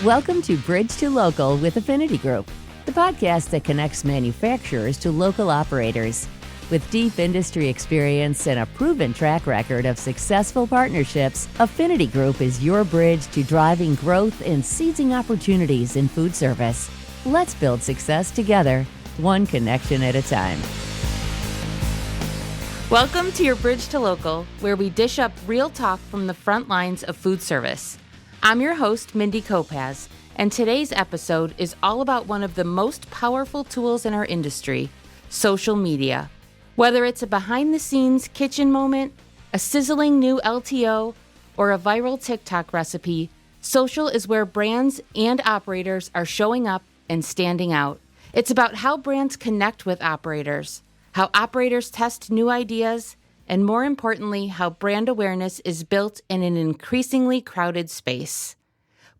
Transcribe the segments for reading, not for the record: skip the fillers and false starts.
Welcome to Bridge to Local with Affinity Group, the podcast that connects manufacturers to local operators. With deep industry experience and a proven track record of successful partnerships, Affinity Group is your bridge to driving growth and seizing opportunities in food service. Let's build success together, one connection at a time. Welcome to your Bridge to Local, where we dish up real talk from the front lines of food service. I'm your host, Mindy Kopaz, and today's episode is all about one of the most powerful tools in our industry, social media. Whether it's a behind-the-scenes kitchen moment, a sizzling new LTO, or a viral TikTok recipe, social is where brands and operators are showing up and standing out. It's about how brands connect with operators, how operators test new ideas, and more importantly, how brand awareness is built in an increasingly crowded space.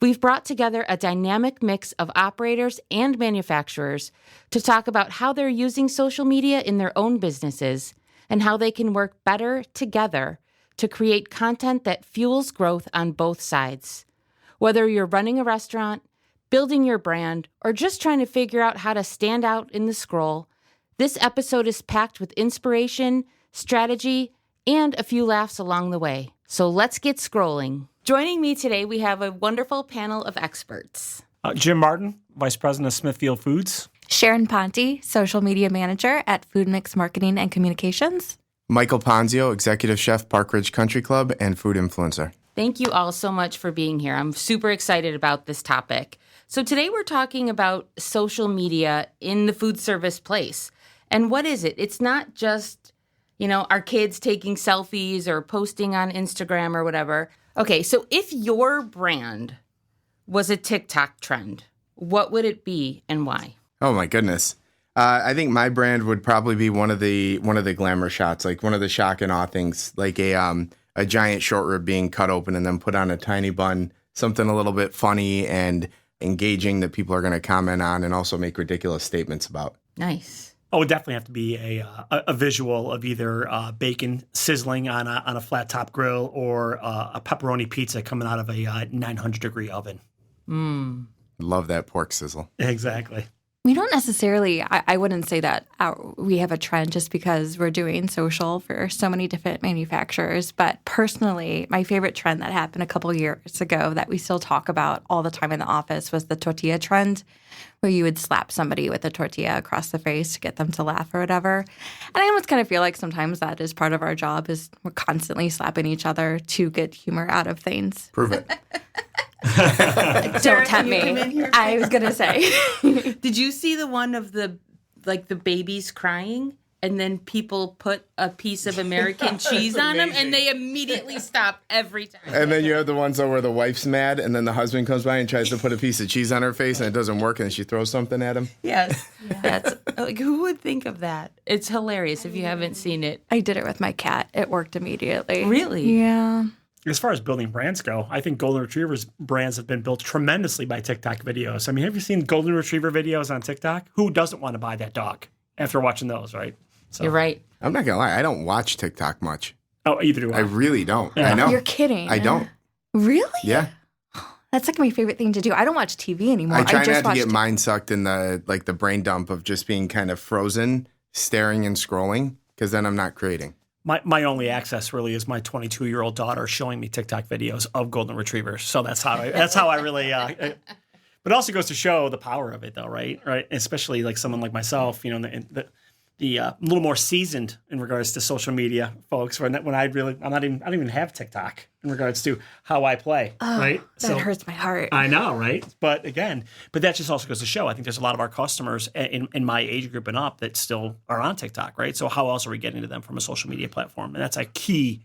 We've brought together a dynamic mix of operators and manufacturers to talk about how they're using social media in their own businesses and how they can work better together to create content that fuels growth on both sides. Whether you're running a restaurant, building your brand, or just trying to figure out how to stand out in the scroll, this episode is packed with inspiration, strategy, and a few laughs along the way. So let's get scrolling. Joining me today, we have a wonderful panel of experts. Jim Martin, Vice President of Smithfield Foods. Sharon Ponte, Social Media Manager at Food Mix Marketing and Communications. Michael Ponzio, Executive Chef, Park Ridge Country Club, and Food Influencer. Thank you all so much for being here. I'm super excited about this topic. So today we're talking about social media in the food service place. And what is it? It's not just, our kids taking selfies or posting on Instagram or whatever. Okay, so if your brand was a TikTok trend, what would it be and why? Oh my goodness. I think my brand would probably be one of the glamour shots, like one of the shock and awe things, like a giant short rib being cut open and then put on a tiny bun, something a little bit funny and engaging that people are going to comment on and also make ridiculous statements about. Nice. Oh, it would definitely have to be a visual of either bacon sizzling on a flat top grill or a pepperoni pizza coming out of a 900-degree oven. Love that pork sizzle. Exactly. We don't necessarily, I wouldn't say that we have a trend just because we're doing social for so many different manufacturers. But personally, my favorite trend that happened a couple years ago that we still talk about all the time in the office was the tortilla trend, where you would slap somebody with a tortilla across the face to get them to laugh or whatever. And I almost kind of feel like sometimes that is part of our job, is we're constantly slapping each other to get humor out of things. Prove it. Don't tempt me. I was going to say. Did you see the one of the babies crying and then people put a piece of American cheese on them and they immediately stop every time? And then you have the ones where the wife's mad and then the husband comes by and tries to put a piece of cheese on her face and it doesn't work and then she throws something at him. Yes. That's who would think of that? It's hilarious if you haven't seen it. I did it with my cat. It worked immediately. Really? Yeah. As far as building brands go, I think Golden Retriever's brands have been built tremendously by TikTok videos. I mean, have you seen Golden Retriever videos on TikTok? Who doesn't want to buy that dog after watching those, right? So. You're right. I'm not going to lie. I don't watch TikTok much. Oh, either do I. I really don't. Yeah. I know. You're kidding. I don't. Really? Yeah. That's like my favorite thing to do. I don't watch TV anymore. I try just not to get mind sucked in the brain dump of just being kind of frozen, staring and scrolling, because then I'm not creating. My only access really is my 22-year-old daughter showing me TikTok videos of Golden Retrievers. So that's how I really. But it also goes to show the power of it, though, right? Right, especially like someone like myself, the little more seasoned in regards to social media folks. When I don't even have TikTok in regards to how I play. Oh, right, that hurts my heart. I know, right? But that just also goes to show. I think there's a lot of our customers in my age group and up that still are on TikTok, right? So how else are we getting to them from a social media platform? And that's a key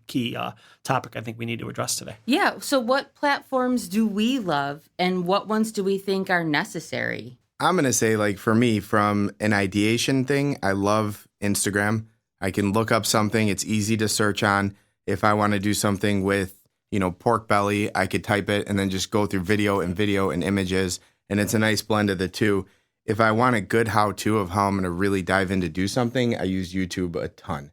topic I think we need to address today. Yeah. So what platforms do we love, and what ones do we think are necessary? I'm going to say, like, for me, from an ideation thing, I love Instagram. I can look up something. It's easy to search on. If I want to do something with, pork belly, I could type it and then just go through video and images. And it's a nice blend of the two. If I want a good how-to of how I'm going to really dive in to do something, I use YouTube a ton.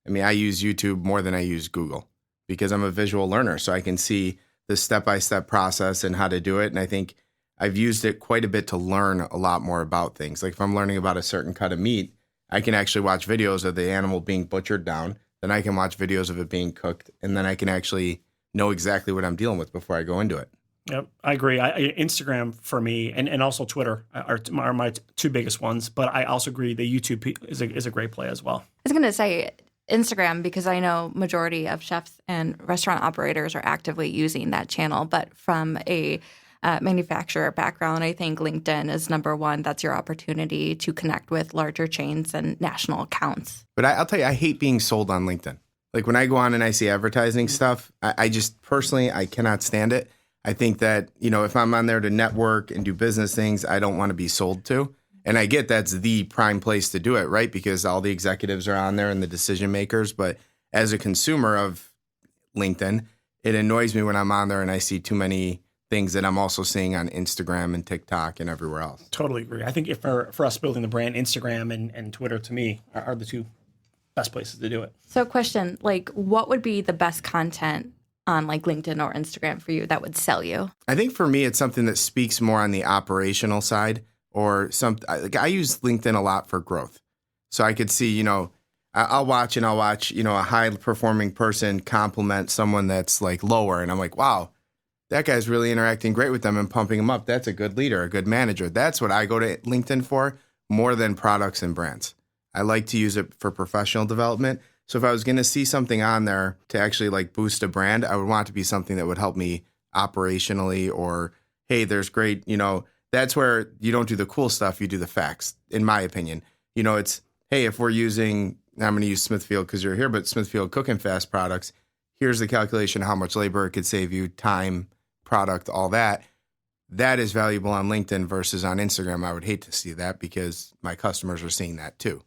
I mean, I use YouTube more than I use Google because I'm a visual learner. So I can see the step-by-step process and how to do it. And I think I've used it quite a bit to learn a lot more about things. Like if I'm learning about a certain cut of meat, I can actually watch videos of the animal being butchered down. Then I can watch videos of it being cooked, and then I can actually know exactly what I'm dealing with before I go into it. Yep, I agree. Instagram for me and also Twitter are my two biggest ones. But I also agree the YouTube is a great play as well. I was going to say Instagram because I know majority of chefs and restaurant operators are actively using that channel. But from a manufacturer background, I think LinkedIn is number one. That's your opportunity to connect with larger chains and national accounts. But I'll tell you, I hate being sold on LinkedIn. Like when I go on and I see advertising stuff, I just personally, I cannot stand it. I think that, if I'm on there to network and do business things, I don't want to be sold to. And I get that's the prime place to do it, right? Because all the executives are on there and the decision makers. But as a consumer of LinkedIn, it annoys me when I'm on there and I see too many things that I'm also seeing on Instagram and TikTok and everywhere else. Totally agree. I think if for us building the brand, Instagram and Twitter to me are the two best places to do it. So question, what would be the best content on LinkedIn or Instagram for you that would sell you? I think for me, it's something that speaks more on the operational side or I use LinkedIn a lot for growth. So I could see, I'll watch, a high performing person compliment someone that's lower. And I'm like, wow, that guy's really interacting great with them and pumping them up. That's a good leader, a good manager. That's what I go to LinkedIn for more than products and brands. I like to use it for professional development. So if I was going to see something on there to actually boost a brand, I would want it to be something that would help me operationally or, hey, there's great, that's where you don't do the cool stuff. You do the facts, in my opinion. It's, hey, if we're using, I'm going to use Smithfield because you're here, but Smithfield Cook and Fast products, here's the calculation, how much labor it could save you, time, product, all that. That is valuable on LinkedIn versus on Instagram. I would hate to see that because my customers are seeing that too.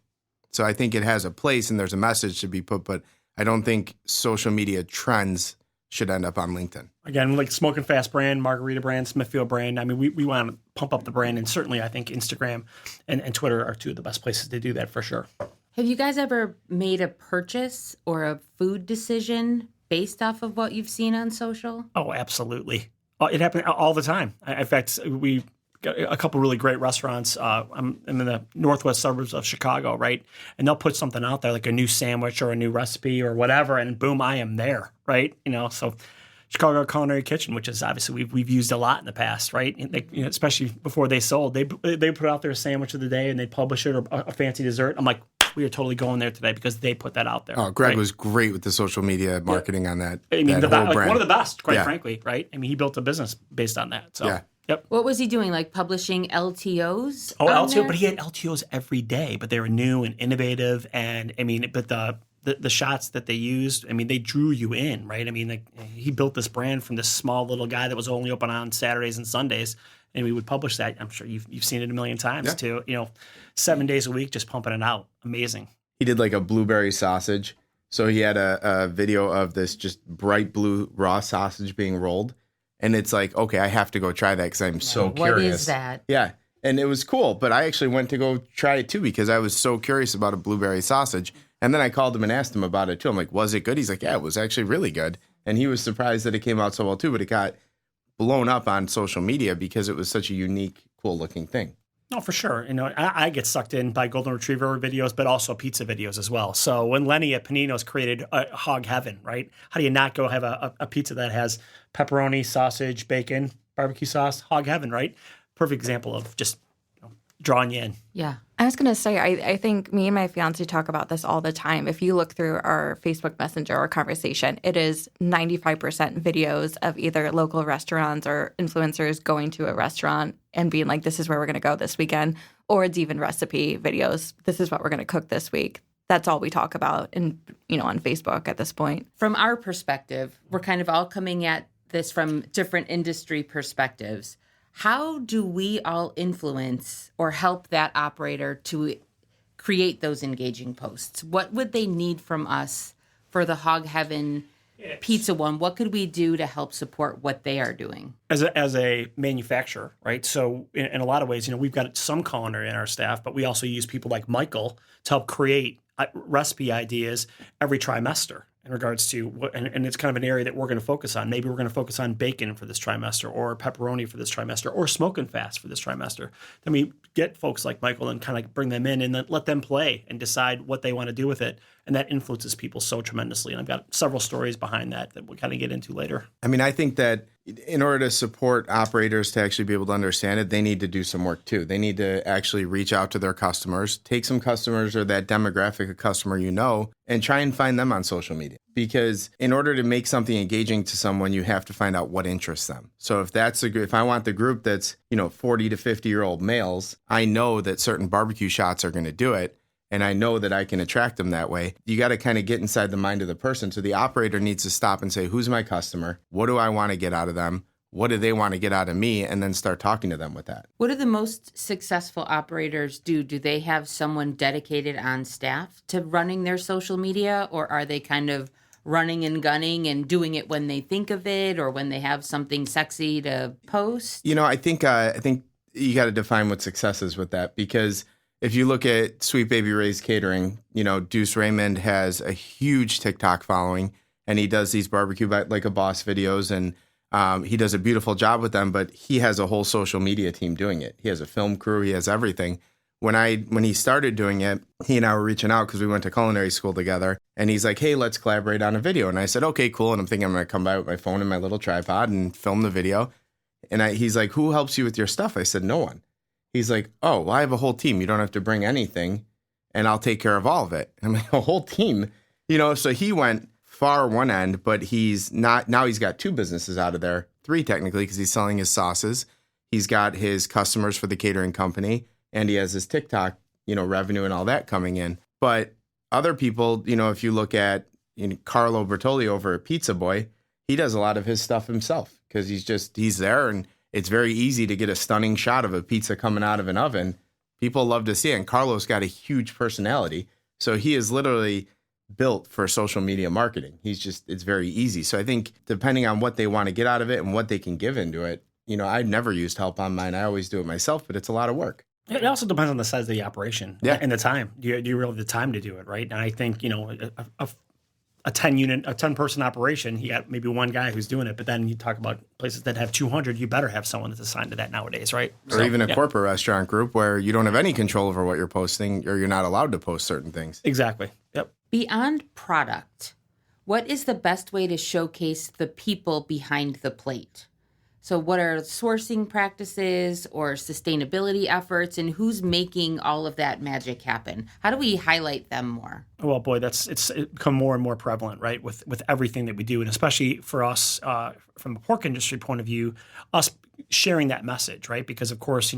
So I think it has a place and there's a message to be put, but I don't think social media trends should end up on LinkedIn. Again, Smoking Fast brand, Margarita brand, Smithfield brand. I mean, we want to pump up the brand, and certainly I think Instagram and Twitter are two of the best places to do that for sure. Have you guys ever made a purchase or a food decision based off of what you've seen on social? Oh, absolutely. It happens all the time. In fact, we got a couple really great restaurants. I'm in the northwest suburbs of Chicago, right? And they'll put something out there like a new sandwich or a new recipe or whatever, and boom, I am there, right? So Chicago Culinary Kitchen, which is obviously we've used a lot in the past, right? They, especially before they sold, they put out their sandwich of the day and they publish it or a fancy dessert. I'm like, we are totally going there today because they put that out there. Oh, Greg was great with the social media marketing on that. I mean, that whole brand. One of the best, quite frankly, right? I mean, he built a business based on that. So, Yep. What was he doing? Publishing LTOs? Oh, LTO, but he had LTOs every day, but they were new and innovative. And I mean, but the shots that they used, I mean, they drew you in, right? I mean, he built this brand from this small little guy that was only open on Saturdays and Sundays. And we would publish that. I'm sure you've seen it a million times too. 7 days a week, just pumping it out. Amazing. He did a blueberry sausage. So he had a video of this just bright blue raw sausage being rolled. And it's okay, I have to go try that because I'm so curious. What is that? Yeah. And it was cool. But I actually went to go try it too because I was so curious about a blueberry sausage. And then I called him and asked him about it too. I'm like, was it good? He's like, yeah, it was actually really good. And he was surprised that it came out so well too. But it got blown up on social media because it was such a unique, cool looking thing. No, for sure. I get sucked in by Golden Retriever videos, but also pizza videos as well. So when Lenny at Panino's created Hog Heaven, right? How do you not go have a pizza that has pepperoni, sausage, bacon, barbecue sauce? Hog Heaven, right? Perfect example of just drawing you in. Yeah. I was going to say, I think me and my fiance talk about this all the time. If you look through our Facebook Messenger or conversation, it is 95% videos of either local restaurants or influencers going to a restaurant and being like, this is where we're going to go this weekend. Or it's even recipe videos. This is what we're going to cook this week. That's all we talk about on Facebook at this point. From our perspective, we're kind of all coming at this from different industry perspectives. How do we all influence or help that operator to create those engaging posts? What would they need from us for the Hog Heaven pizza one? What could we do to help support what they are doing? As a manufacturer, right? So in a lot of ways, we've got some culinary in our staff, but we also use people like Michael to help create recipe ideas every trimester. in regards to what, and it's kind of an area that we're going to focus on. Maybe we're going to focus on bacon for this trimester, or pepperoni for this trimester, or smoke and fast for this trimester. Then we get folks like Michael and kind of bring them in and then let them play and decide what they want to do with it. And that influences people so tremendously. And I've got several stories behind that we'll kind of get into later. I mean, I think that in order to support operators to actually be able to understand it, they need to do some work too. They need to actually reach out to their customers, take some customers or that demographic of customer and try and find them on social media. Because in order to make something engaging to someone, you have to find out what interests them. So if I want the group that's 40 to 50-year-old males, I know that certain barbecue shots are going to do it. And I know that I can attract them that way. You got to kind of get inside the mind of the person. So the operator needs to stop and say, who's my customer? What do I want to get out of them? What do they want to get out of me? And then start talking to them with that. What do the most successful operators do? Do they have someone dedicated on staff to running their social media, or are they kind of running and gunning and doing it when they think of it or when they have something sexy to post? I think you got to define what success is with that, because if you look at Sweet Baby Ray's Catering, Deuce Raymond has a huge TikTok following, and he does these barbecue like a boss videos, and he does a beautiful job with them, but he has a whole social media team doing it. He has a film crew. He has everything. When he started doing it, he and I were reaching out because we went to culinary school together, and he's like, hey, let's collaborate on a video. And I said, okay, cool. And I'm thinking I'm going to come by with my phone and my little tripod and film the video. And he's like, who helps you with your stuff? I said, no one. He's like, oh, well, I have a whole team. You don't have to bring anything, and I'll take care of all of it. And I'm like, a whole team? So he went far one end, but he's not. Now he's got 2 businesses out of there, 3 technically, because he's selling his sauces. He's got his customers for the catering company, and he has his TikTok, revenue and all that coming in. But other people, if you look at Carlo Bertoli over at Pizza Boy, he does a lot of his stuff himself because he's there, and it's very easy to get a stunning shot of a pizza coming out of an oven. People love to see it. And Carlos got a huge personality. So he is literally built for social media marketing. It's very easy. So I think depending on what they want to get out of it and what they can give into it, I've never used help on mine. I always do it myself, but it's a lot of work. It also depends on the size of the operation and the time. Do you really have the time to do it, right? And I think, a 10-person operation, you got maybe one guy who's doing it, but then you talk about places that have 200, you better have someone that's assigned to that nowadays, right? Or even a corporate restaurant group where you don't have any control over what you're posting, or you're not allowed to post certain things. Exactly. Yep. Beyond product, what is the best way to showcase the people behind the plate? So what are sourcing practices or sustainability efforts, and who's making all of that magic happen? How do we highlight them more? Well, boy, it's become more and more prevalent, right, with everything that we do, and especially for us from a pork industry point of view, us sharing that message, right? Because of course,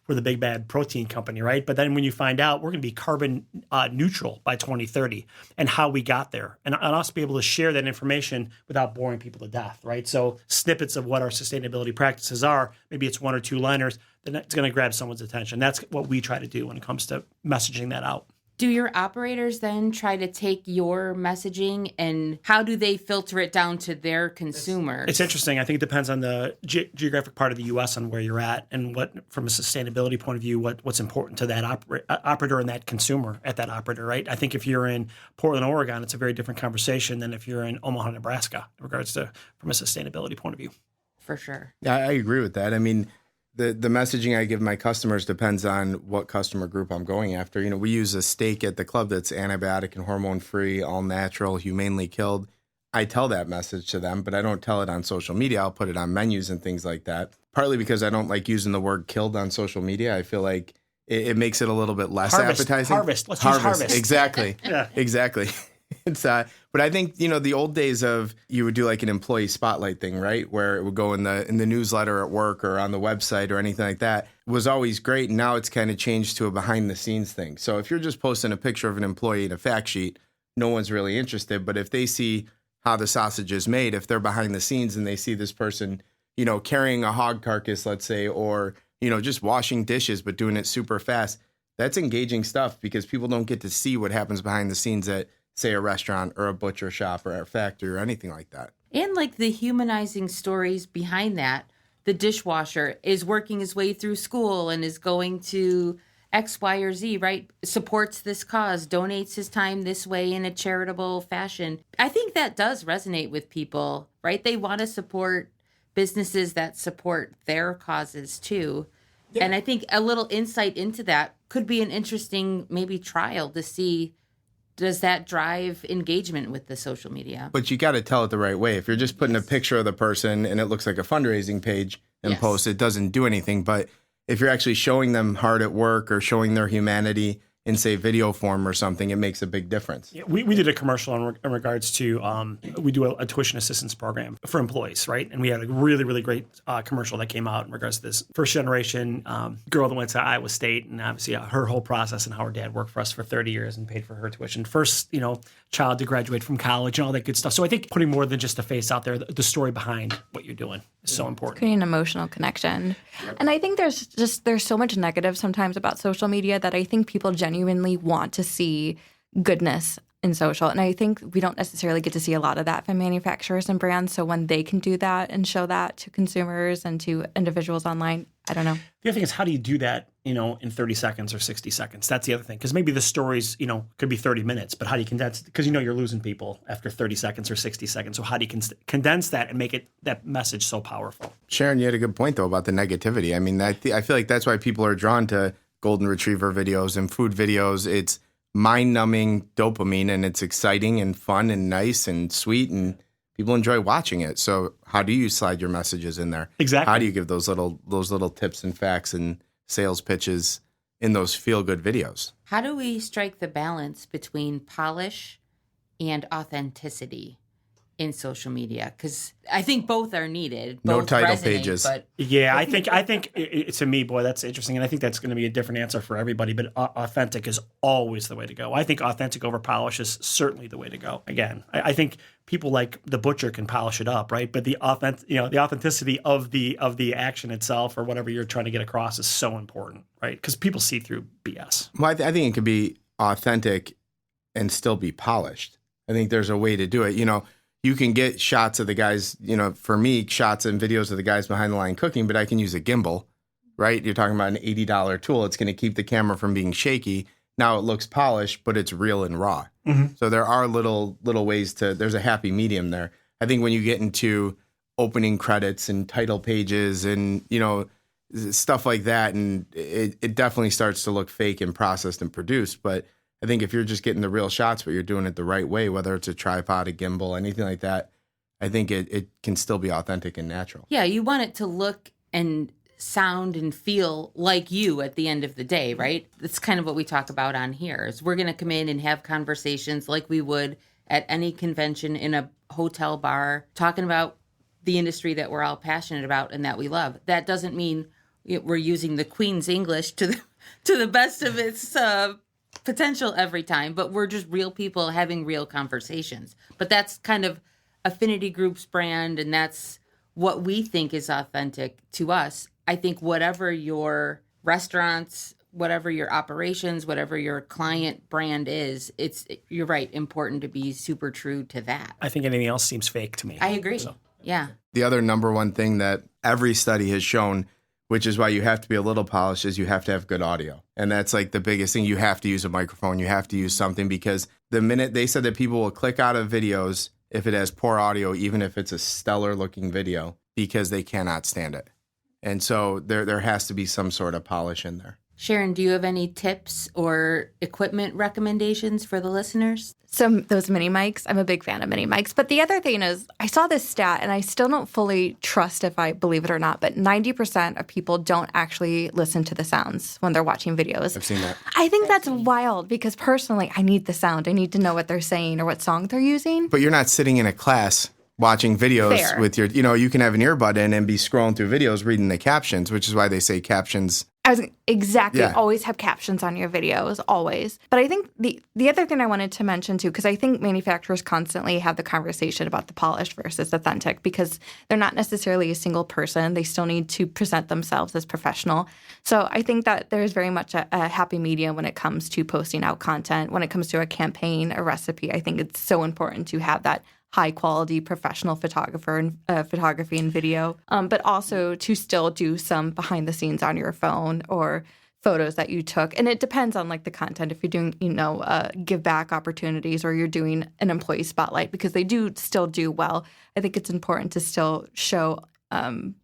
we're the big bad protein company, right? But then when you find out we're going to be carbon neutral by 2030 and how we got there, and us be able to share that information without boring people to death, right? So snippets of what our sustainability practices are, maybe it's 1 or 2 liners, then it's going to grab someone's attention. That's what we try to do when it comes to messaging that out. Do your operators then try to take your messaging, and how do they filter it down to their consumers? It's interesting. I think it depends on the geographic part of the U.S. on where you're at, and what, from a sustainability point of view, what's important to that operator and that consumer at that operator, right? I think if you're in Portland, Oregon, it's a very different conversation than if you're in Omaha, Nebraska, in regards to from a sustainability point of view. For sure. Yeah, I agree with that. I mean, the messaging I give my customers depends on what customer group I'm going after. We use a steak at the club that's antibiotic and hormone free, all natural, humanely killed. I tell that message to them, but I don't tell it on social media. I'll put it on menus and things like that. Partly because I don't like using the word killed on social media. I feel like it makes it a little bit less appetizing. Use harvest. Exactly. Yeah. Exactly. But I think, the old days of you would do like an employee spotlight thing, right? Where it would go in the newsletter at work or on the website or anything like that was always great. And now it's kind of changed to a behind the scenes thing. So if you're just posting a picture of an employee in a fact sheet, no one's really interested. But if they see how the sausage is made, if they're behind the scenes and they see this person, carrying a hog carcass, let's say, or, just washing dishes, but doing it super fast, that's engaging stuff because people don't get to see what happens behind the scenes at, say, a restaurant or a butcher shop or a factory or anything like that. And like the humanizing stories behind that, the dishwasher is working his way through school and is going to X, Y, or Z, right, supports this cause, donates his time this way in a charitable fashion. I think that does resonate with people, right? They want to support businesses that support their causes too. Yeah. And I think a little insight into that could be an interesting maybe trial to see, does that drive engagement with the social media? But you got to tell it the right way. If you're just putting a picture of the person and it looks like a fundraising page and post, it doesn't do anything. But if you're actually showing them hard at work or showing their humanity in, say, video form or something, it makes a big difference. Yeah, we did a commercial in regards to, we do a tuition assistance program for employees, right? And we had a really, really great commercial that came out in regards to this first generation girl that went to Iowa State, and obviously her whole process and how her dad worked for us for 30 years and paid for her tuition. First, child to graduate from college and all that good stuff. So I think putting more than just a face out there, the story behind what you're doing is so important. Creating an emotional connection. And I think there's so much negative sometimes about social media that I think people genuinely want to see goodness in social. And I think we don't necessarily get to see a lot of that from manufacturers and brands. So when they can do that and show that to consumers and to individuals online, I don't know. The other thing is, how do you do that, in 30 seconds or 60 seconds? That's the other thing. Because maybe the stories, could be 30 minutes, but how do you condense it? Because you're losing people after 30 seconds or 60 seconds. So how do you condense that and make that message so powerful? Sharon, you had a good point, though, about the negativity. I mean, I feel like that's why people are drawn to golden retriever videos and food videos. It's mind-numbing dopamine, and it's exciting and fun and nice and sweet, and people enjoy watching it. So how do you slide your messages in there? Exactly. How do you give those little tips and facts and sales pitches in those feel-good videos? How do we strike the balance between polish and authenticity in social media? Because I think both are needed. No both title resonate, pages. But yeah, I think to me, boy, that's interesting, and I think that's going to be a different answer for everybody. But authentic is always the way to go. I think authentic over polish is certainly the way to go. Again, I think people like the butcher can polish it up, right? But the authenticity of the action itself or whatever you're trying to get across is so important, right? Because people see through BS. Well, I think it could be authentic and still be polished. I think there's a way to do it. You can get shots of the guys, for me, shots and videos of the guys behind the line cooking, but I can use a gimbal, right? You're talking about an $80 tool. It's going to keep the camera from being shaky. Now it looks polished, but it's real and raw. Mm-hmm. So there are little ways there's a happy medium there. I think when you get into opening credits and title pages and, stuff like that, and it definitely starts to look fake and processed and produced. But I think if you're just getting the real shots, but you're doing it the right way, whether it's a tripod, a gimbal, anything like that, I think it can still be authentic and natural. Yeah, you want it to look and sound and feel like you at the end of the day, right? That's kind of what we talk about on here. Is we're going to come in and have conversations like we would at any convention in a hotel bar, talking about the industry that we're all passionate about and that we love. That doesn't mean we're using the Queen's English to the best of its potential every time, but we're just real people having real conversations. But that's kind of Affinity Group's brand, and that's what we think is authentic to us. I think whatever your restaurants, whatever your operations, whatever your client brand is, you're right, important to be super true to that. I think anything else seems fake to me. I agree. So. Yeah. The other number one thing that every study has shown, which is why you have to be a little polished, is you have to have good audio. And that's like the biggest thing. You have to use a microphone. You have to use something, because the minute they said that people will click out of videos if it has poor audio, even if it's a stellar looking video, because they cannot stand it. And so there has to be some sort of polish in there. Sharon, do you have any tips or equipment recommendations for the listeners? So those mini mics, I'm a big fan of mini mics. But the other thing is, I saw this stat, and I still don't fully trust if I believe it or not, but 90% of people don't actually listen to the sounds when they're watching videos. I've seen that. I think that's wild, because personally, I need the sound. I need to know what they're saying or what song they're using. But you're not sitting in a class watching videos Fair. with your, you can have an earbud in and be scrolling through videos reading the captions, which is why they say captions. Always have captions on your videos, always. But I think the other thing I wanted to mention too, because I think manufacturers constantly have the conversation about the polished versus authentic, because they're not necessarily a single person. They still need to present themselves as professional. So I think that there's very much a happy medium when it comes to posting out content. When it comes to a campaign, a recipe, I think it's so important to have that high-quality professional photography and video, but also to still do some behind-the-scenes on your phone or photos that you took. And it depends on like the content. If you're doing, give back opportunities or you're doing an employee spotlight, because they do still do well. I think it's important to still show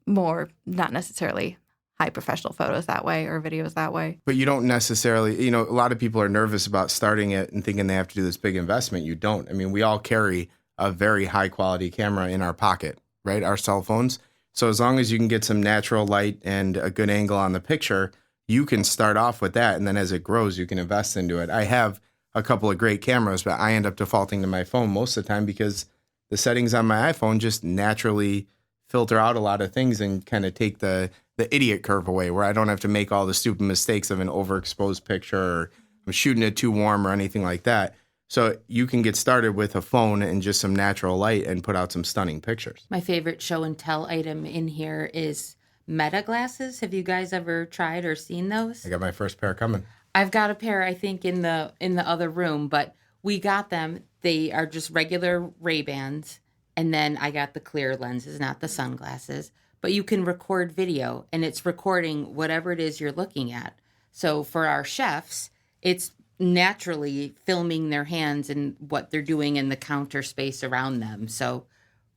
more, not necessarily high professional photos that way or videos that way. But you don't necessarily, a lot of people are nervous about starting it and thinking they have to do this big investment. You don't. I mean, we all carry a very high quality camera in our pocket, right? Our cell phones. So as long as you can get some natural light and a good angle on the picture, you can start off with that. And then as it grows, you can invest into it. I have a couple of great cameras, but I end up defaulting to my phone most of the time because the settings on my iPhone just naturally filter out a lot of things and kind of take the idiot curve away, where I don't have to make all the stupid mistakes of an overexposed picture or I'm shooting it too warm or anything like that. So you can get started with a phone and just some natural light and put out some stunning pictures. My favorite show and tell item in here is Meta glasses. Have you guys ever tried or seen those? I got my first pair coming. I've got a pair, I think, in the other room, but we got them. They are just regular Ray-Bans, and then I got the clear lenses, not the sunglasses. But you can record video, and it's recording whatever it is you're looking at. So for our chefs, it's naturally filming their hands and what they're doing in the counter space around them. So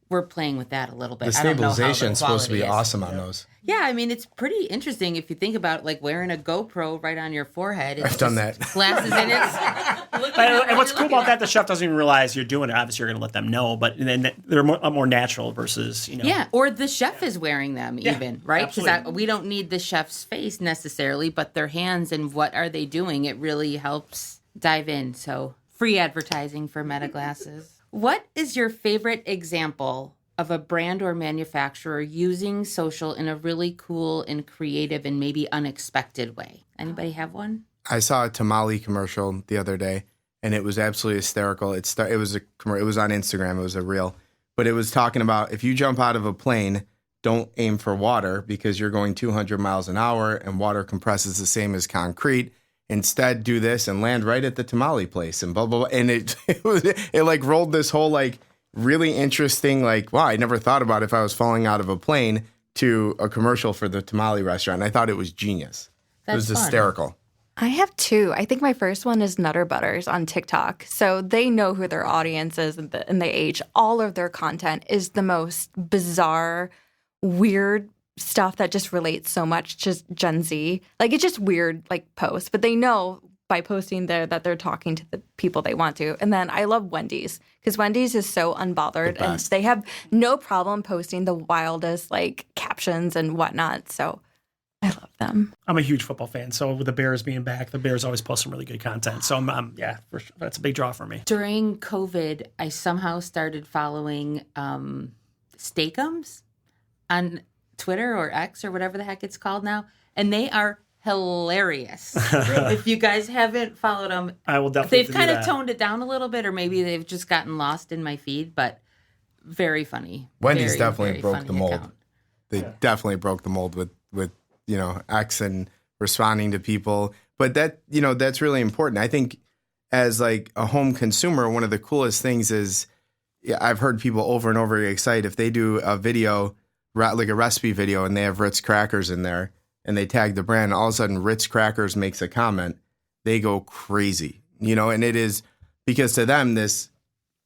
we're playing with that a little bit. The stabilization is supposed to be awesome on those. Yeah, I mean, it's pretty interesting if you think about it, like wearing a GoPro right on your forehead. I've done that. Glasses in it. And what's cool about that, the chef doesn't even realize you're doing it. Obviously, you're going to let them know, but then they're more natural versus, Yeah, or the chef is wearing them even, right? Because we don't need the chef's face necessarily, but their hands and what are they doing, it really helps dive in. So free advertising for Meta glasses. What is your favorite example of a brand or manufacturer using social in a really cool and creative and maybe unexpected way? Anybody have one? I saw a tamale commercial the other day, and it was absolutely hysterical. It was on Instagram. It was a reel, but it was talking about if you jump out of a plane, don't aim for water because you're going 200 miles an hour and water compresses the same as concrete. Instead, do this and land right at the tamale place and blah, blah, blah. And it like rolled this whole like really interesting, like, wow, I never thought about if I was falling out of a plane to a commercial for the tamale restaurant. And I thought it was genius. It was hysterical. I have two. I think my first one is Nutter Butters on TikTok. So they know who their audience is and they age. All of their content is the most bizarre, weird stuff that just relates so much to Gen Z. Like, it's just weird, like, posts. But they know by posting there that they're talking to the people they want to. And then I love Wendy's because Wendy's is so unbothered. And they have no problem posting the wildest, like, captions and whatnot. So I love them. I'm a huge football fan. So with the Bears being back, the Bears always post some really good content. So that's a big draw for me. During COVID, I somehow started following Steakums on Twitter or X or whatever the heck it's called now. And they are hilarious. If you guys haven't followed them, I will definitely. They've kind of toned it down a little bit, or maybe they've just gotten lost in my feed, but very funny. Wendy's definitely broke the mold. They definitely broke the mold with X and responding to people. But that's really important. I think as like a home consumer, one of the coolest things is I've heard people over and over get excited if they do a video, like a recipe video, and they have Ritz crackers in there and they tag the brand, all of a sudden Ritz crackers makes a comment, they go crazy, and it is because to them, this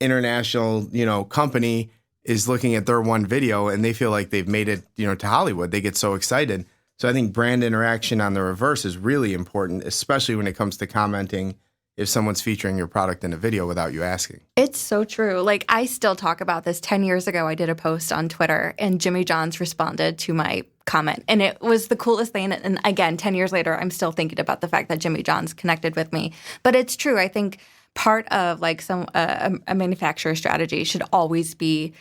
international, company is looking at their one video and they feel like they've made it, to Hollywood. They get so excited. So I think brand interaction on the reverse is really important, especially when it comes to commenting if someone's featuring your product in a video without you asking. It's so true. Like, I still talk about this. 10 years ago, I did a post on Twitter, and Jimmy John's responded to my comment. And it was the coolest thing. And again, 10 years later, I'm still thinking about the fact that Jimmy John's connected with me. But it's true. I think part of like a manufacturer strategy should always be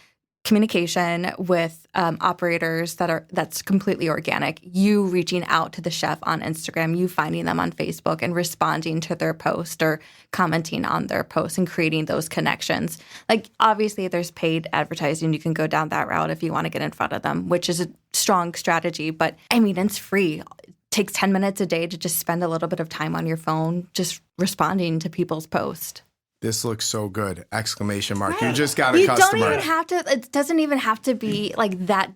communication with operators that's completely organic. You reaching out to the chef on Instagram, you finding them on Facebook and responding to their post or commenting on their post and creating those connections. Like, obviously, there's paid advertising. You can go down that route if you want to get in front of them, which is a strong strategy. But I mean, it's free. It takes 10 minutes a day to just spend a little bit of time on your phone just responding to people's posts. this looks so good! Exclamation mark. Right. You just got a you customer. Don't even have to. It doesn't even have to be like that.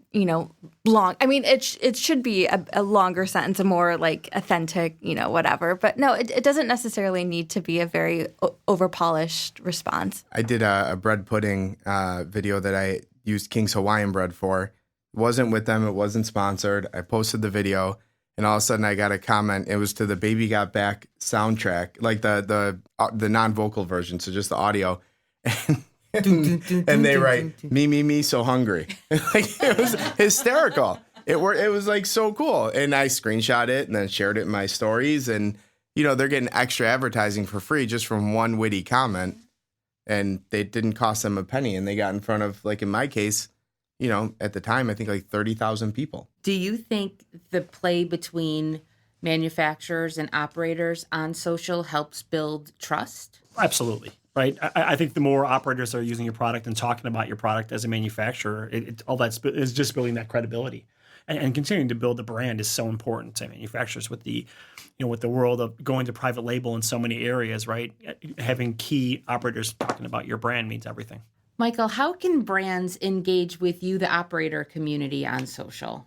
Long. I mean, it should be a longer sentence, a more like authentic. Whatever. But no, it doesn't necessarily need to be a very over polished response. I did a bread pudding video that I used King's Hawaiian bread for. It wasn't with them. It wasn't sponsored. I posted the video. And all of a sudden, I got a comment. It was to the Baby Got Back soundtrack, like the non-vocal version, so just the audio. And they write, me, so hungry. Like, it was hysterical. It was like so cool. And I screenshot it and then shared it in my stories. And, they're getting extra advertising for free just from one witty comment. And they didn't cost them a penny. And they got in front of, like in my case, at the time, I think like 30,000 people. Do you think the play between manufacturers and operators on social helps build trust? Absolutely. Right. I think the more operators are using your product and talking about your product as a manufacturer, all that is just building that credibility. And continuing to build the brand is so important to manufacturers with the world of going to private label in so many areas, right? Having key operators talking about your brand means everything. Michael, how can brands engage with you, the operator community, on social?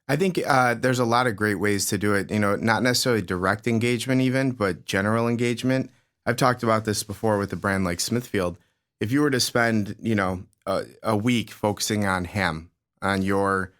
I think there's a lot of great ways to do it. Not necessarily direct engagement even, but general engagement. I've talked about this before with a brand like Smithfield. If you were to spend, a week focusing on ham, on your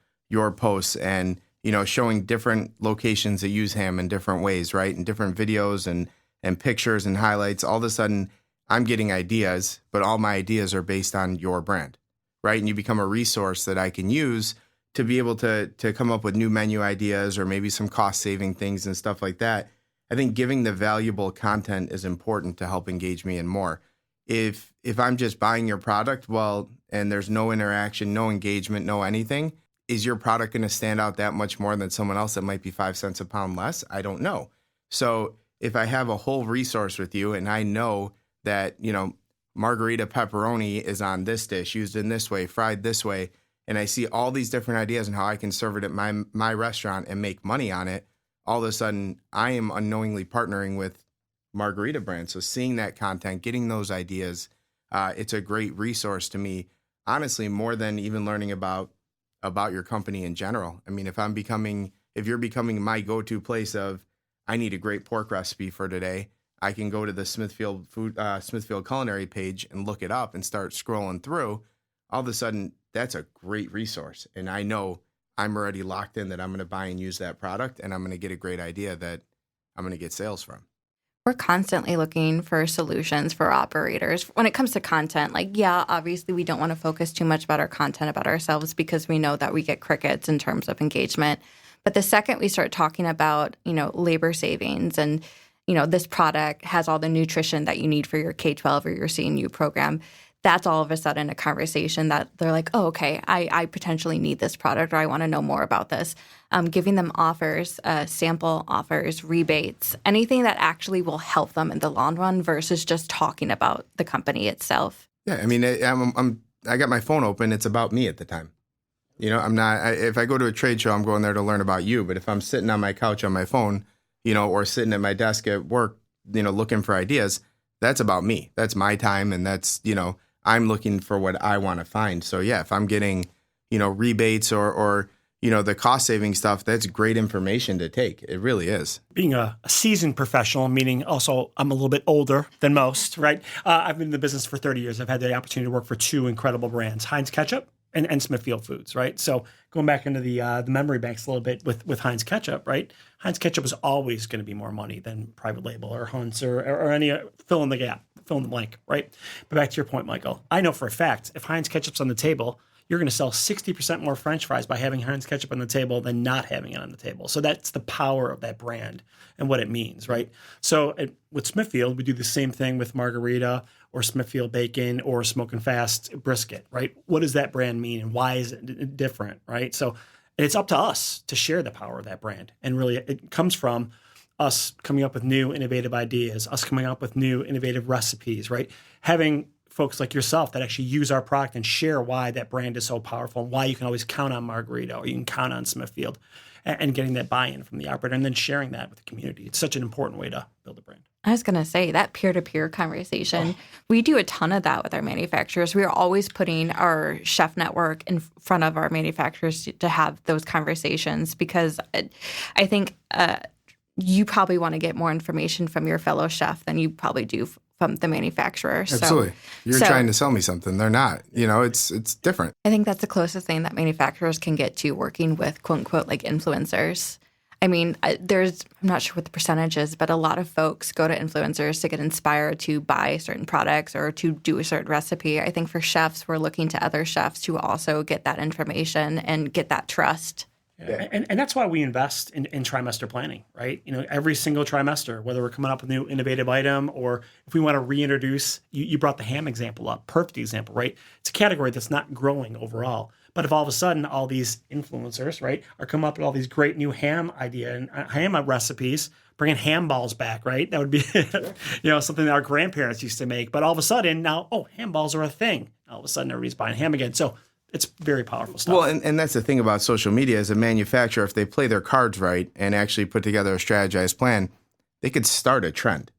posts and, showing different locations that use ham in different ways, right? And different videos and pictures and highlights, all of a sudden I'm getting ideas, but all my ideas are based on your brand, right? And you become a resource that I can use to be able to come up with new menu ideas or maybe some cost-saving things and stuff like that. I think giving the valuable content is important to help engage me in more. If I'm just buying your product, and there's no interaction, no engagement, no anything, is your product going to stand out that much more than someone else that might be 5 cents a pound less? I don't know. So if I have a whole resource with you and I know that, margarita pepperoni is on this dish, used in this way, fried this way, and I see all these different ideas and how I can serve it at my restaurant and make money on it, all of a sudden I am unknowingly partnering with Margarita brand. So seeing that content, getting those ideas, it's a great resource to me, honestly, more than even learning about your company in general. I mean, if you're becoming my go-to place of, I need a great pork recipe for today, I can go to the Smithfield Culinary page and look it up and start scrolling through. All of a sudden, that's a great resource. And I know I'm already locked in that I'm going to buy and use that product, and I'm going to get a great idea that I'm going to get sales from. We're constantly looking for solutions for operators. When it comes to content, obviously we don't want to focus too much about our content about ourselves because we know that we get crickets in terms of engagement. But the second we start talking about, labor savings and this product has all the nutrition that you need for your K-12 or your CNU program, that's all of a sudden a conversation that they're like, oh, okay, I potentially need this product or I want to know more about this. Giving them offers, sample offers, rebates, anything that actually will help them in the long run versus just talking about the company itself. Yeah, I mean, I got my phone open. It's about me at the time. I'm not, if I go to a trade show, I'm going there to learn about you. But if I'm sitting on my couch on my phone, or sitting at my desk at work, looking for ideas, that's about me. That's my time. And that's, I'm looking for what I want to find. So yeah, if I'm getting, rebates or the cost saving stuff, that's great information to take. It really is. Being a seasoned professional, meaning also I'm a little bit older than most, right? I've been in the business for 30 years. I've had the opportunity to work for two incredible brands, Heinz Ketchup and Smithfield Foods, right? So going back into the memory banks a little bit with Heinz Ketchup, right? Heinz Ketchup is always going to be more money than private label or Hunt's or any fill in the gap, fill in the blank, right? But back to your point, Michael, I know for a fact if Heinz Ketchup's on the table, you're going to sell 60% more French fries by having Heinz Ketchup on the table than not having it on the table. So that's the power of that brand and what it means, right? So with Smithfield, we do the same thing with Margarita or Smithfield Bacon or Smoke and Fast Brisket, right? What does that brand mean and why is it different, right? So it's up to us to share the power of that brand. And really, it comes from us coming up with new innovative ideas, us coming up with new innovative recipes, right? Having folks like yourself that actually use our product and share why that brand is so powerful and why you can always count on Margarita or you can count on Smithfield and getting that buy-in from the operator and then sharing that with the community. It's such an important way to build a brand. I was going to say that peer-to-peer conversation, we do a ton of that with our manufacturers. We are always putting our chef network in front of our manufacturers to have those conversations, because I think you probably want to get more information from your fellow chef than you probably do from the manufacturer. Absolutely. You're trying to sell me something. They're not. It's different. I think that's the closest thing that manufacturers can get to working with, quote unquote, like influencers. I mean, I'm not sure what the percentage is, but a lot of folks go to influencers to get inspired to buy certain products or to do a certain recipe. I think for chefs, we're looking to other chefs to also get that information and get that trust. Yeah. And that's why we invest in trimester planning, right? Every single trimester, whether we're coming up with a new innovative item or if we want to reintroduce, you brought the ham example up, perfect example, right? It's a category that's not growing overall. But if all of a sudden all these influencers, right, are coming up with all these great new ham idea and ham recipes, bringing ham balls back, right? That would be, something that our grandparents used to make. But all of a sudden now, ham balls are a thing. All of a sudden everybody's buying ham again. So it's very powerful stuff. Well, and that's the thing about social media. As a manufacturer, if they play their cards right and actually put together a strategized plan, they could start a trend.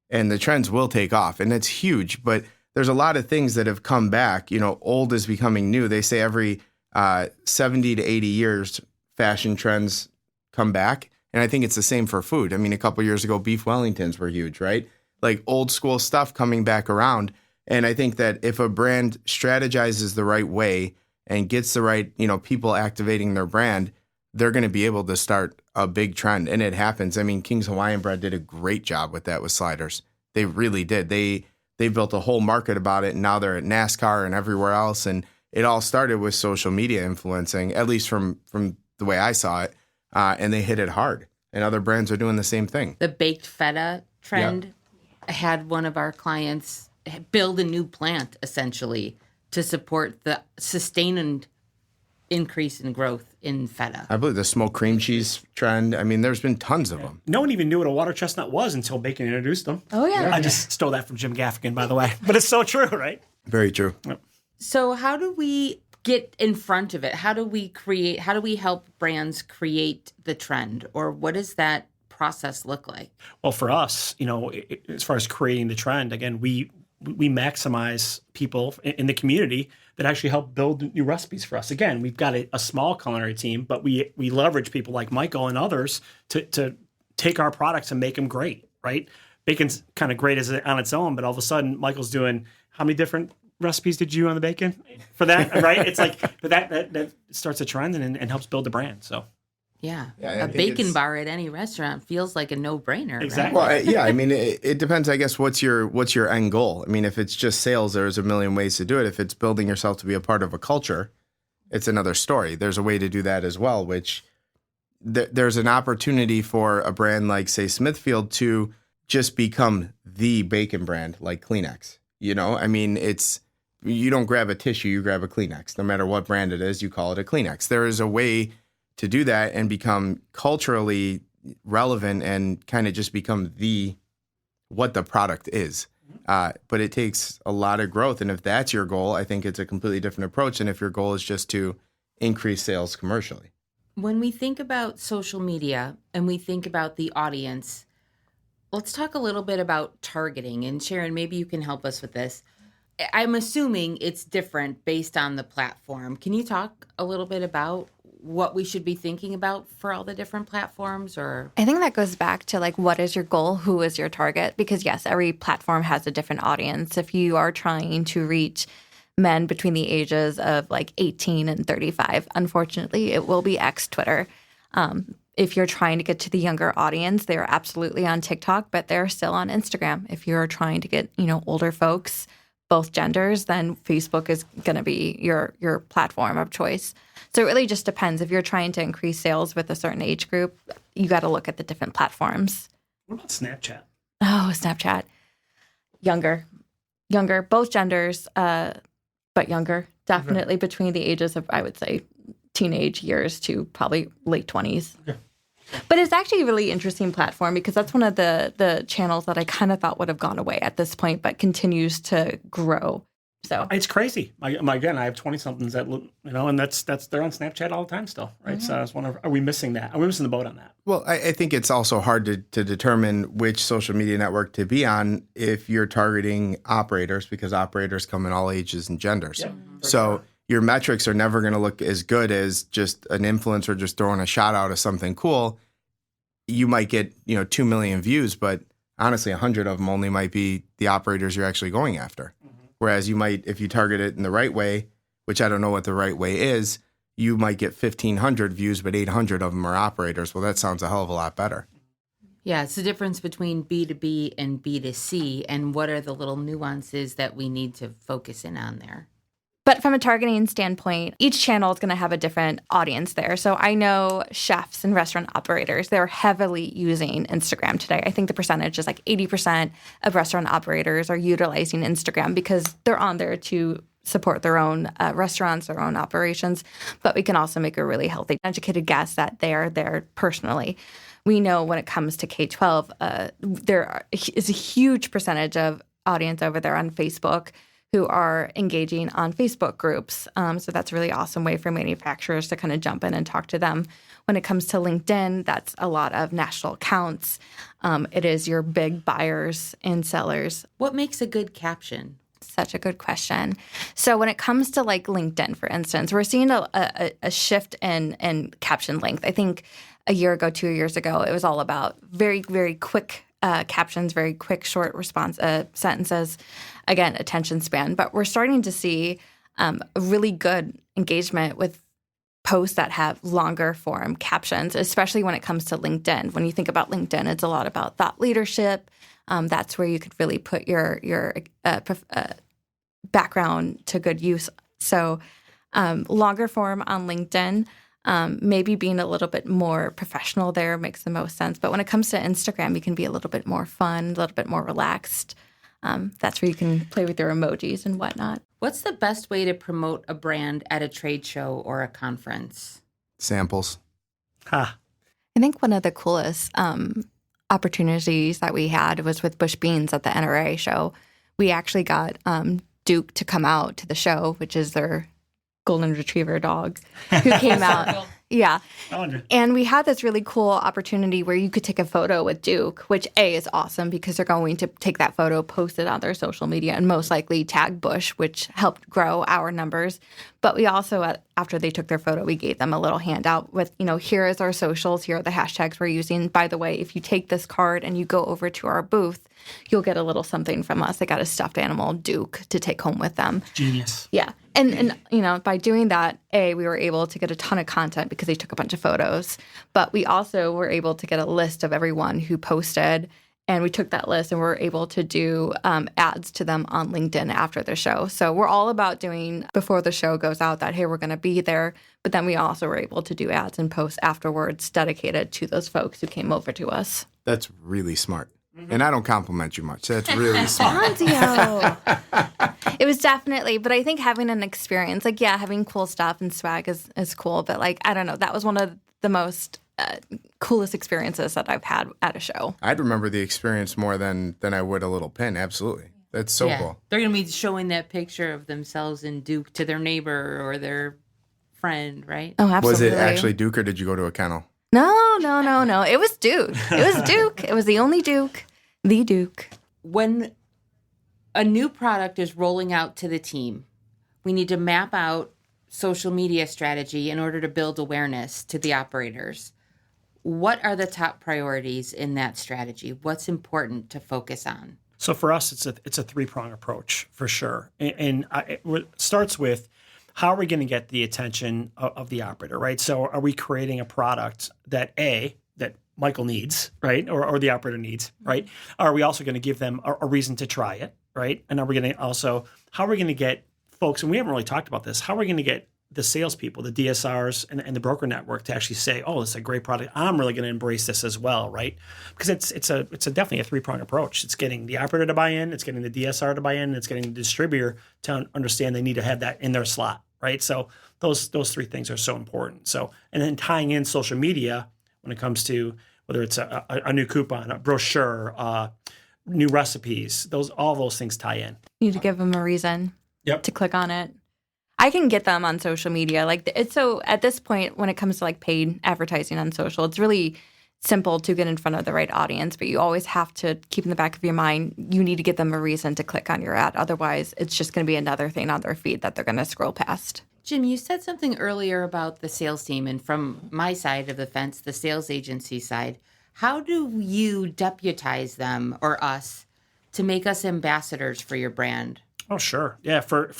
And the trends will take off. And it's huge. But there's a lot of things that have come back. Old is becoming new. They say every 70 to 80 years, fashion trends come back. And I think it's the same for food. I mean, a couple years ago, beef Wellingtons were huge, right? Like old school stuff coming back around. And I think that if a brand strategizes the right way and gets the right, people activating their brand, they're going to be able to start a big trend. And it happens. I mean, King's Hawaiian Bread did a great job with that with sliders. They really did. They built a whole market about it, and now they're at NASCAR and everywhere else. And it all started with social media influencing, at least from the way I saw it, and they hit it hard. And other brands are doing the same thing. The baked feta trend had one of our clients build a new plant, essentially, to support the sustained increase in growth in feta. I believe the smoked cream cheese trend. I mean, there's been tons of them. No one even knew what a water chestnut was until Bacon introduced them. Oh, yeah. I just stole that from Jim Gaffigan, by the way. But it's so true, right? Very true. Yep. So how do we get in front of it? How do we help brands create the trend? Or what does that process look like? Well, for us, as far as creating the trend, again, we maximize people in the community that actually help build new recipes for us. Again, we've got a small culinary team, but we leverage people like Michael and others to take our products and make them great, right? Bacon's kind of great on its own, but all of a sudden, Michael's doing how many different recipes did you do on the bacon for that, right? It's like, but that starts a trend and helps build the brand, so. Yeah, a bacon bar at any restaurant feels like a no-brainer. Exactly. Right? Well, I mean, it depends, I guess, what's your end goal? I mean, if it's just sales, there's a million ways to do it. If it's building yourself to be a part of a culture, it's another story. There's a way to do that as well, which there's an opportunity for a brand like, say, Smithfield to just become the bacon brand like Kleenex. I mean, you don't grab a tissue, you grab a Kleenex. No matter what brand it is, you call it a Kleenex. There is a way to do that and become culturally relevant and kind of just become what the product is. But it takes a lot of growth. And if that's your goal, I think it's a completely different approach than if your goal is just to increase sales commercially. When we think about social media and we think about the audience, let's talk a little bit about targeting. And Sharon, maybe you can help us with this. I'm assuming it's different based on the platform. Can you talk a little bit about what we should be thinking about for all the different platforms? Or I think that goes back to what is your goal? Who is your target? Because yes, every platform has a different audience. If you are trying to reach men between the ages of 18 and 35, unfortunately, it will be X Twitter. If you're trying to get to the younger audience, they're absolutely on TikTok, but they're still on Instagram. If you're trying to get, older folks, both genders, then Facebook is going to be your platform of choice. So it really just depends. If you're trying to increase sales with a certain age group, you got to look at the different platforms. What about Snapchat? Oh, Snapchat. Younger, both genders, but younger. Definitely between the ages of, I would say, teenage years to probably late 20s. Okay. But it's actually a really interesting platform because that's one of the channels that I kind of thought would have gone away at this point, but continues to grow. So It's crazy. Again, I have 20-somethings that, and that's they're on Snapchat all the time still, right? So I was wondering, are we missing that? Are we missing the boat on that? Well, I think it's also hard to determine which social media network to be on if you're targeting operators, because operators come in all ages and genders. Yeah, So your metrics are never going to look as good as just an influencer just throwing a shot out of something cool. You might get 2 million views, but honestly, 100 of them only might be the operators you're actually going after. Whereas you might, if you target it in the right way, which I don't know what the right way is, you might get 1,500 views, but 800 of them are operators. Well, that sounds a hell of a lot better. Yeah, it's the difference between B2B and B2C, and what are the little nuances that we need to focus in on there. But from a targeting standpoint, each channel is going to have a different audience there. So I know chefs and restaurant operators, they're heavily using Instagram today. I think the percentage is like 80% of restaurant operators are utilizing Instagram because they're on there to support their own restaurants, their own operations. But we can also make a really healthy, educated guess that they're there personally. We know when it comes to K-12, there is a huge percentage of audience over there on Facebook who are engaging on Facebook groups. So that's a really awesome way for manufacturers to kind of jump in and talk to them. When it comes to LinkedIn, that's a lot of national accounts. It is your big buyers and sellers. What makes a good caption? Such a good question. So when it comes to like LinkedIn, for instance, we're seeing a shift in caption length. I think a year ago, 2 years ago, it was all about very, very quick captions, very quick, short response sentences. Again, attention span. But we're starting to see a really good engagement with posts that have longer form captions, especially when it comes to LinkedIn. When you think about LinkedIn, it's a lot about thought leadership. That's where you could really put your background to good use. So longer form on LinkedIn, maybe being a little bit more professional there makes the most sense. But when it comes to Instagram, you can be a little bit more fun, a little bit more relaxed. That's where you can play with your emojis and whatnot. What's the best way to promote a brand at a trade show or a conference? Samples. I think one of the coolest opportunities that we had was with Bush Beans at the NRA show. We actually got Duke to come out to the show, which is their golden retriever dog, who came out. Yeah. And we had this really cool opportunity where you could take a photo with Duke, which A is awesome because they're going to take that photo, post it on their social media, and most likely tag Bush, which helped grow our numbers. But we also, after they took their photo, we gave them a little handout with, here is our socials, here are the hashtags we're using. By the way, if you take this card and you go over to our booth, you'll get a little something from us. They got a stuffed animal, Duke, to take home with them. Genius. Yeah. And by doing that, A, we were able to get a ton of content because they took a bunch of photos. But we also were able to get a list of everyone who posted. And we took that list and we're able to do ads to them on LinkedIn after the show. So we're all about doing, before the show goes out, that, hey, we're going to be there. But then we also were able to do ads and posts afterwards dedicated to those folks who came over to us. That's really smart. And I don't compliment you much. That's really smart. It was definitely, but I think having an experience, having cool stuff and swag is cool. But I don't know, that was one of the most coolest experiences that I've had at a show. I'd remember the experience more than I would a little pin. Absolutely. That's so cool. They're going to be showing that picture of themselves in Duke to their neighbor or their friend, right? Oh, absolutely. Was it actually Duke or did you go to a kennel? No. It was Duke. It was Duke. It was the only Duke. The Duke. When a new product is rolling out to the team, we need to map out social media strategy in order to build awareness to the operators. What are the top priorities in that strategy? What's important to focus on? So for us, it's a three-prong approach for sure. And it starts with, how are we going to get the attention of the operator, right? So are we creating a product that Michael needs, right? Or the operator needs, right? Are we also going to give them a reason to try it, right? And are we going to also, how are we going to get folks, and we haven't really talked about this, how are we going to get the salespeople, the DSRs and the broker network to actually say, oh, this is a great product. I'm really going to embrace this as well, right? Because it's definitely a three-pronged approach. It's getting the operator to buy in, it's getting the DSR to buy in, and it's getting the distributor to understand they need to have that in their slot, right? So those three things are so important. So, and then tying in social media when it comes to whether it's a new coupon, a brochure, new recipes, all those things tie in. You need to give them a reason. to click on it. I can get them on social media. Like it's so at this point, when it comes to like paid advertising on social, it's really simple to get in front of the right audience, but you always have to keep in the back of your mind, you need to give them a reason to click on your ad. Otherwise, it's just going to be another thing on their feed that they're going to scroll past. Jim, you said something earlier about the sales team, and from my side of the fence, the sales agency side, how do you deputize them or us to make us ambassadors for your brand? Oh, sure. Yeah, for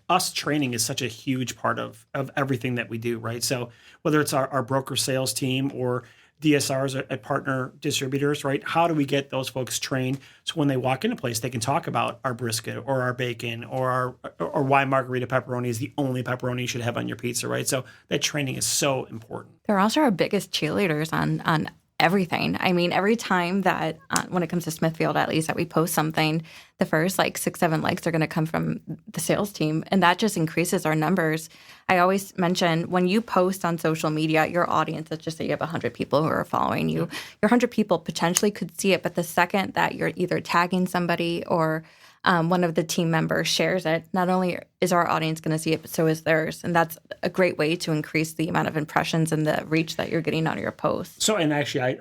us, training is such a huge part of everything that we do, right? So whether it's our broker sales team or DSRs at partner distributors, right? How do we get those folks trained so when they walk into a place, they can talk about our brisket or our bacon or why margarita pepperoni is the only pepperoni you should have on your pizza, right? So that training is so important. They're also our biggest cheerleaders on everything. I mean, every time that, when it comes to Smithfield, at least, that we post something, the first 6-7 likes are going to come from the sales team. And that just increases our numbers. I always mention when you post on social media, your audience, let's just say you have 100 people who are following you, your 100 people potentially could see it. But the second that you're either tagging somebody or one of the team members shares it, not only is our audience going to see it, but so is theirs. And that's a great way to increase the amount of impressions and the reach that you're getting on your posts. So, and actually,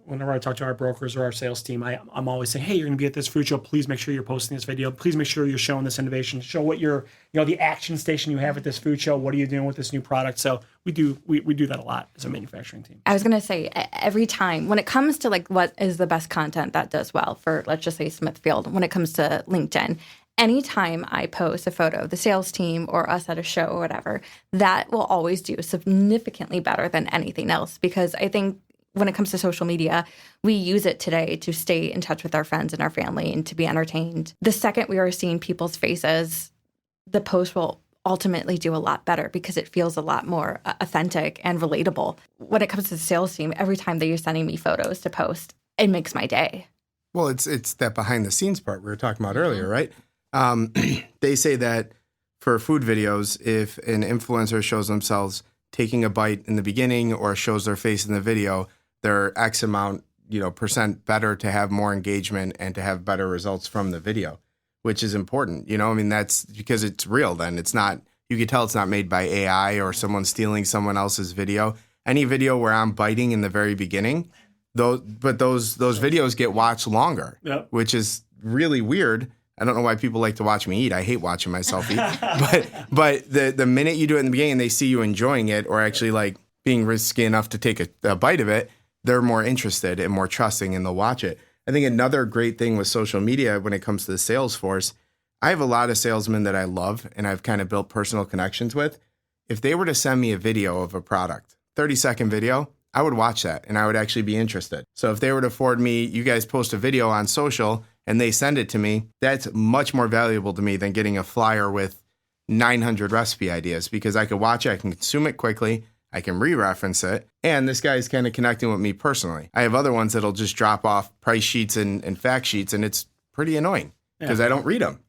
whenever I talk to our brokers or our sales team, I'm always saying, hey, you're going to be at this food show. Please make sure you're posting this video. Please make sure you're showing this innovation. Show what the action station you have at this food show. What are you doing with this new product? So we do that a lot as a manufacturing team. I was going to say, every time when it comes to what is the best content that does well for, let's just say, Smithfield, when it comes to LinkedIn, anytime I post a photo of the sales team or us at a show or whatever, that will always do significantly better than anything else. Because I think when it comes to social media, we use it today to stay in touch with our friends and our family and to be entertained. The second we are seeing people's faces, the post will ultimately do a lot better because it feels a lot more authentic and relatable. When it comes to the sales team, every time that you're sending me photos to post, it makes my day. Well, it's that behind the scenes part we were talking about earlier, right? They say that for food videos, if an influencer shows themselves taking a bite in the beginning or shows their face in the video, they're X amount, percent better to have more engagement and to have better results from the video, which is important. I mean, that's because it's real then. It's not, you can tell it's not made by AI or someone stealing someone else's video. Any video where I'm biting in the very beginning, those videos get watched longer, Yep. which is really weird. I don't know why people like to watch me eat. I hate watching myself eat. but the minute you do it in the beginning and they see you enjoying it or actually being risky enough to take a bite of it, they're more interested and more trusting and they'll watch it. I think another great thing with social media when it comes to the sales force, I have a lot of salesmen that I love and I've kind of built personal connections with. If they were to send me a video of a product, 30-second video, I would watch that and I would actually be interested. So if they were to forward me, you guys post a video on social and they send it to me, that's much more valuable to me than getting a flyer with 900 recipe ideas because I could watch it, I can consume it quickly, I can re-reference it, and this guy's kind of connecting with me personally. I have other ones that'll just drop off price sheets and fact sheets, and it's pretty annoying because I don't read them.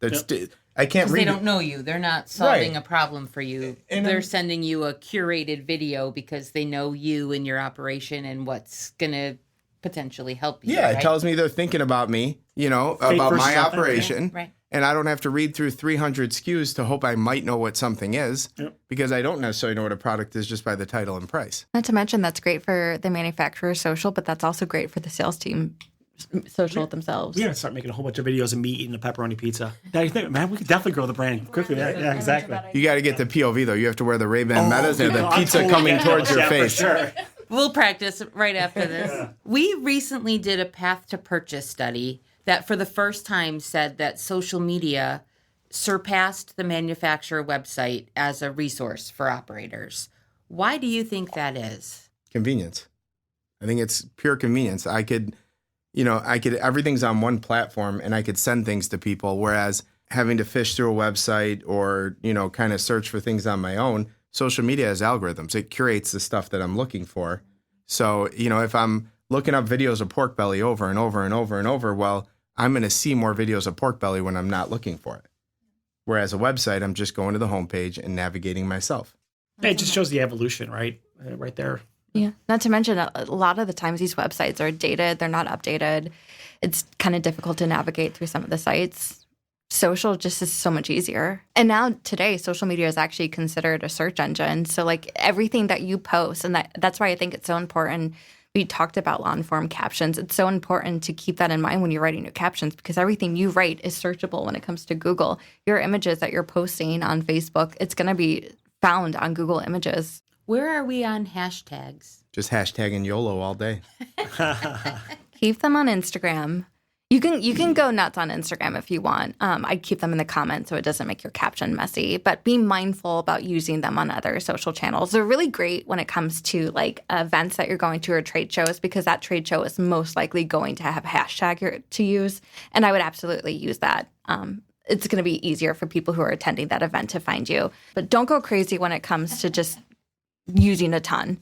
I can't read. They don't know you. They're not solving Right. a problem for you. And They're sending you a curated video because they know you and your operation and what's going to potentially help you. Yeah, right? it tells me they're thinking about me, about versus my authentic. operation. Right. And I don't have to read through 300 SKUs to hope I might know what something is because I don't necessarily know what a product is just by the title and price. Not to mention that's great for the manufacturer's social, but that's also great for the sales team social themselves. We gotta start making a whole bunch of videos of me eating a pepperoni pizza. Man, we could definitely grow the brand quickly. Yeah, exactly. You got to get the POV, though. You have to wear the Ray-Ban Metas and the I'm pizza totally coming getting towards those, your yeah, for face. sure. We'll practice right after this. We recently did a path to purchase study that for the first time said that social media surpassed the manufacturer website as a resource for operators. Why do you think that is? Convenience. I think it's pure convenience. I could, everything's on one platform and I could send things to people, whereas having to fish through a website or, kind of search for things on my own, social media has algorithms. It curates the stuff that I'm looking for. So, if I'm looking up videos of pork belly over and over and over and over, well, I'm going to see more videos of pork belly when I'm not looking for it. Whereas a website, I'm just going to the homepage and navigating myself. It just shows the evolution, right? Right there. Yeah. Not to mention, a lot of the times these websites are dated. They're not updated. It's kind of difficult to navigate through some of the sites. social just is so much easier. And now today, social media is actually considered a search engine. So like everything that you post, and that's why I think it's so important. We talked about long-form captions. It's so important to keep that in mind when you're writing your captions, because everything you write is searchable when it comes to Google. Your images that you're posting on Facebook, it's going to be found on Google Images. Where are we on hashtags? Just hashtagging YOLO all day. Keep them on Instagram. You can go nuts on Instagram if you want. I'd keep them in the comments so it doesn't make your caption messy. But be mindful about using them on other social channels. They're really great when it comes to like events that you're going to or trade shows, because that trade show is most likely going to have a hashtag to use. And I would absolutely use that. It's going to be easier for people who are attending that event to find you. But don't go crazy when it comes to just using a ton.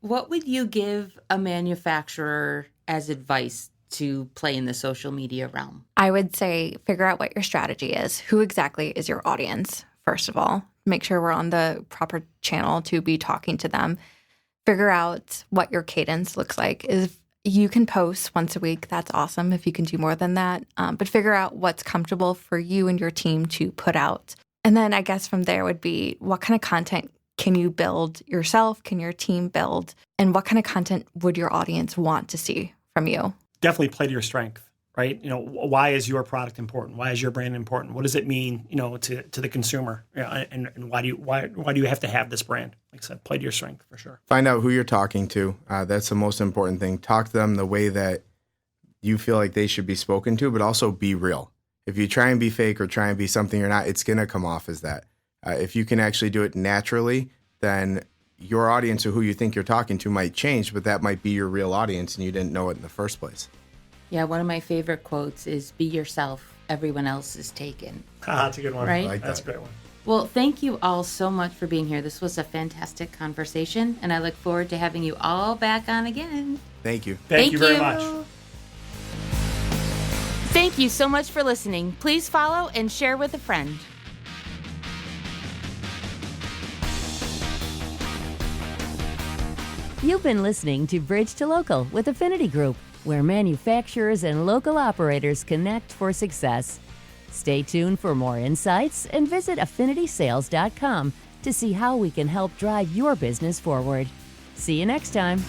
What would you give a manufacturer as advice to play in the social media realm? I would say figure out what your strategy is. Who exactly is your audience, first of all? Make sure we're on the proper channel to be talking to them. Figure out what your cadence looks like. If you can post once a week, that's awesome if you can do more than that. But figure out what's comfortable for you and your team to put out. And then I guess from there would be, what kind of content can you build yourself? Can your team build? And what kind of content would your audience want to see from you? Definitely play to your strength, right? Why is your product important? Why is your brand important? What does it mean, to the consumer? And why do you have to have this brand? Like I said, play to your strength for sure. Find out who you're talking to. That's the most important thing. Talk to them the way that you feel like they should be spoken to, but also be real. If you try and be fake or try and be something you're not, it's going to come off as that. If you can actually do it naturally, then your audience or who you think you're talking to might change, but that might be your real audience and you didn't know it in the first place. Yeah, one of my favorite quotes is, be yourself, everyone else is taken. That's a good one. Right? That's a great one. Well, thank you all so much for being here. This was a fantastic conversation, and I look forward to having you all back on again. Thank you. Thank you very much. Thank you so much for listening. Please follow and share with a friend. You've been listening to Bridge to Local with Affinity Group, where manufacturers and local operators connect for success. Stay tuned for more insights and visit affinitysales.com to see how we can help drive your business forward. See you next time.